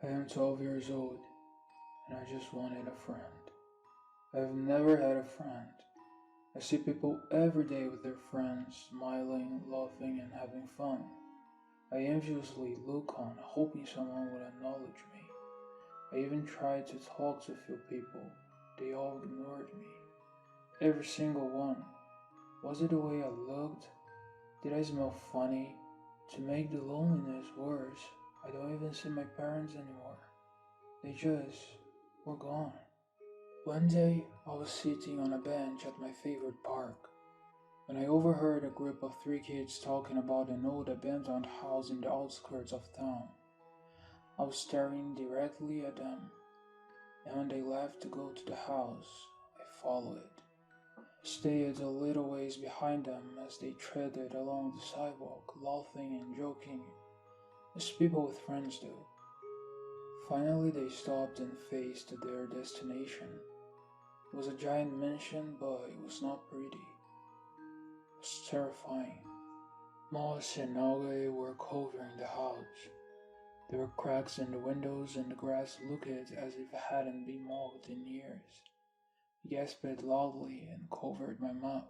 I am 12 years old, and I just wanted a friend. I have never had a friend. I see people every day with their friends, smiling, laughing, and having fun. I anxiously look on, hoping someone would acknowledge me. I even tried to talk to a few people. They all ignored me. Every single one. Was it the way I looked? Did I smell funny? To make the loneliness worse, I don't even see my parents anymore. They just were gone. One day, I was sitting on a bench at my favorite park when I overheard a group of three kids talking about an old abandoned house in the outskirts of town. I was staring directly at them, and when they left to go to the house, I followed. I stayed a little ways behind them as they treaded along the sidewalk, laughing and joking, as people with friends do. Finally, they stopped and faced their destination. It was a giant mansion, but it was not pretty. It was terrifying. Moss and algae were covering the house. There were cracks in the windows, and the grass looked as if it hadn't been mowed in years. I gasped loudly and covered my mouth.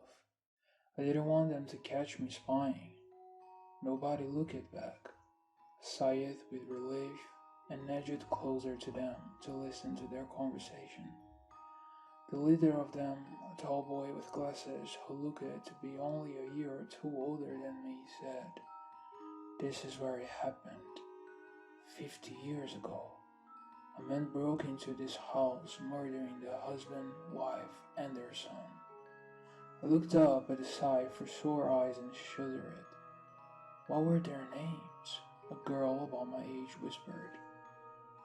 I didn't want them to catch me spying. Nobody looked back. I sighed with relief and edged closer to them to listen to their conversation. The leader of them, a tall boy with glasses who looked to be only a year or two older than me, said, "This is where it happened. 50 years ago. A man broke into this house, murdering the husband, wife, and their son." I looked up at the side for sore eyes and shuddered. What were their names? A girl about my age whispered.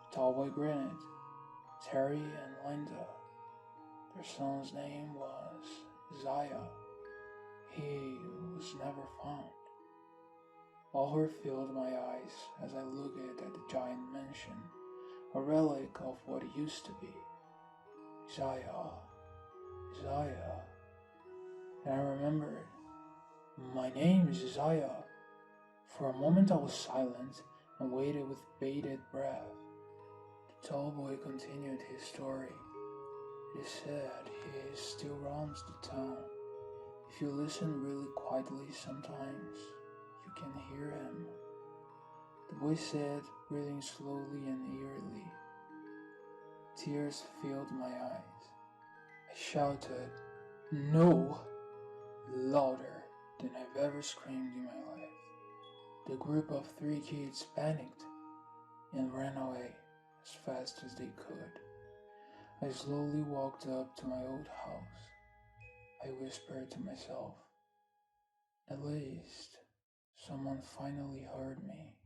The tall boy grinned. Terry and Linda. Their son's name was Isaiah. He was never found. Horror filled my eyes as I looked at the giant mansion, a relic of what it used to be. Isaiah, Isaiah. And I remembered, my name is Isaiah. For a moment I was silent and waited with bated breath. The tall boy continued his story. It is said he still roams the town. If you listen really quietly sometimes, you can hear him. The boy said, breathing slowly and eerily. Tears filled my eyes. I shouted, "No!" louder than I've ever screamed in my life. The group of three kids panicked and ran away as fast as they could. I slowly walked up to my old house. I whispered to myself, "At least someone finally heard me."